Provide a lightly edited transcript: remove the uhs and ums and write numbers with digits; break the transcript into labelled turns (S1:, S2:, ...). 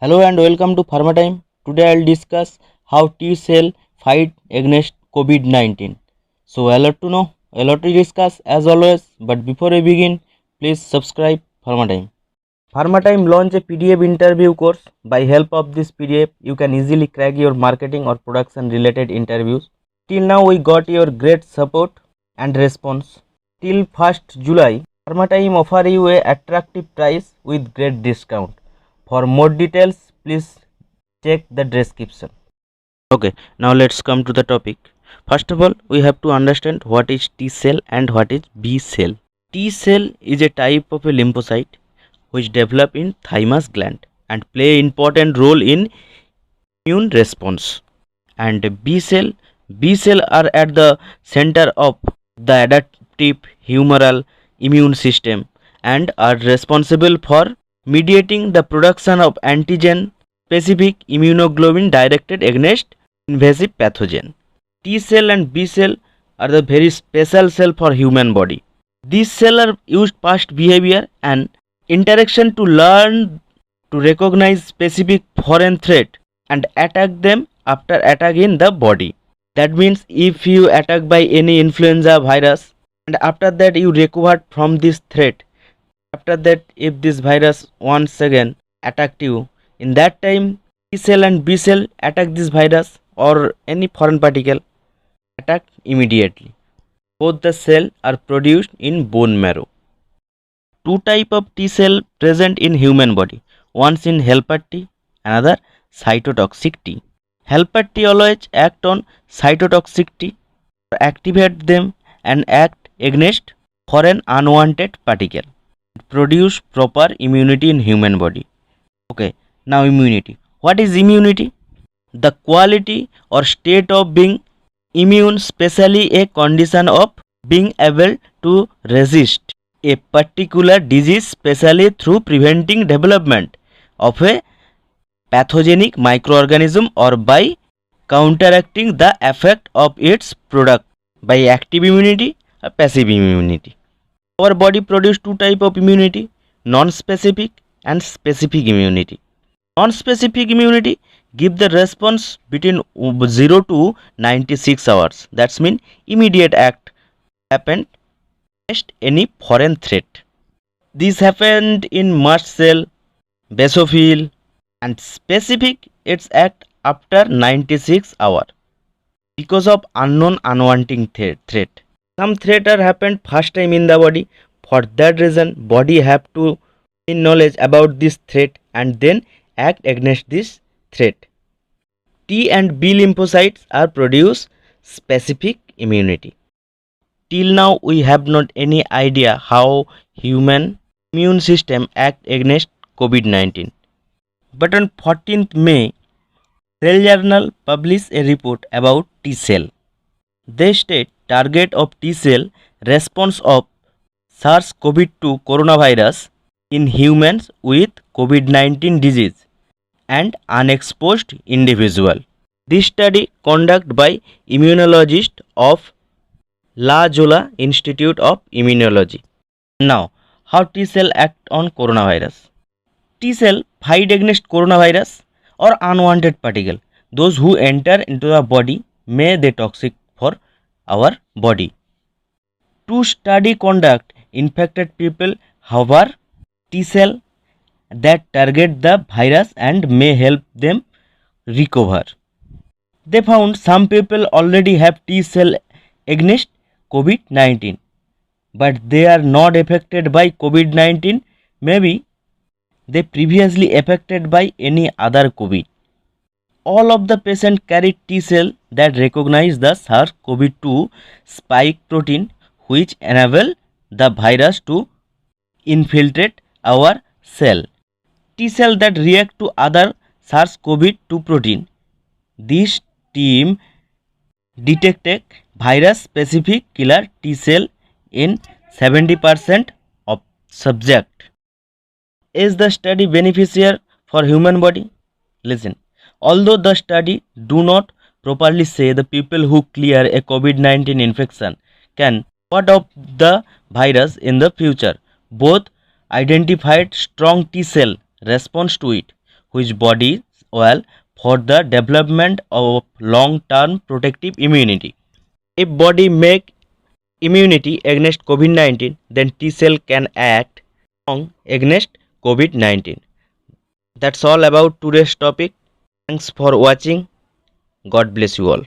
S1: Hello and welcome to Pharma Time. Today I'll discuss how T cell fight against COVID-19. So a lot to know, a lot to discuss as always. But before we begin, please subscribe Pharma Time. Pharma Time launch a PDF interview course. By help of this PDF, you can easily crack your marketing or production related interviews. Till now we got your great support and response. Till 1st July, Pharma Time offer you a attractive price with great discount. For more details, please check the description. Okay, now let's come to the topic. First of all, we have to understand what is T cell and what is B cell. T cell is a type of a lymphocyte which develop in thymus gland and play an important role in immune response. And B cell are at the center of the adaptive humoral immune system and are responsible for mediating the production of antigen specific immunoglobulin directed against invasive pathogen. T cell and B cell are the very special cell for human body. These cells are used past behavior and interaction to learn to recognize specific foreign threat and attack them after attack in the body. That means if you attack by any influenza virus and after that you recovered from this threat, after that if this virus once again attacked you, in that time T cell and B cell attack this virus or any foreign particle, attack immediately. Both the cell are produced in bone marrow. Two type of T cell present in human body. One is in helper T, another cytotoxic T. Helper T always act on cytotoxic T, activate them and act against foreign unwanted particle. Produce proper immunity in human body. Okay, now immunity. What is immunity? The quality or state of being immune, especially a condition of being able to resist a particular disease, especially through preventing development of a pathogenic microorganism or by counteracting the effect of its product by active immunity or passive immunity. Our body produces two type of immunity, non-specific and specific immunity. Non-specific immunity give the response between 0 to 96 hours. That's mean immediate act happened against any foreign threat. This happened in mast cell, basophil, and specific its act after 96 hours because of unknown unwanted threat. Some threat are happened first time in the body. For that reason, body have to gain knowledge about this threat and then act against this threat. T and B lymphocytes are produce specific immunity. Till now we have not any idea how human immune system act against COVID-19. But on 14th May, Cell Journal published a report about T cell. They state target of T cell response of SARS-CoV-2 coronavirus in humans with COVID-19 disease and unexposed individual. This study conducted by immunologist of La Jolla Institute of Immunology. Now, how T cell act on coronavirus? T cell fight against coronavirus or unwanted particle. Those who enter into the body may they toxic for our body. To study conduct infected people however T cell that target the virus and may help them recover. They found some people already have T cell against COVID-19 but they are not affected by COVID-19. Maybe they previously affected by any other COVID. All of the patients carry T cell that recognize the SARS-CoV-2 spike protein which enable the virus to infiltrate our cell. T cell that react to other SARS-CoV-2 protein. This team detected virus specific killer T cell in 70% of subject. Is the study beneficial for human body? Listen, although the study do not properly say the people who clear a COVID-19 infection can ward off the virus in the future, both identified strong T cell response to it, which bodies well for the development of long-term protective immunity. If body make immunity against COVID-19, then T cell can act strong against COVID-19. That's all about today's topic. Thanks for watching. God bless you all.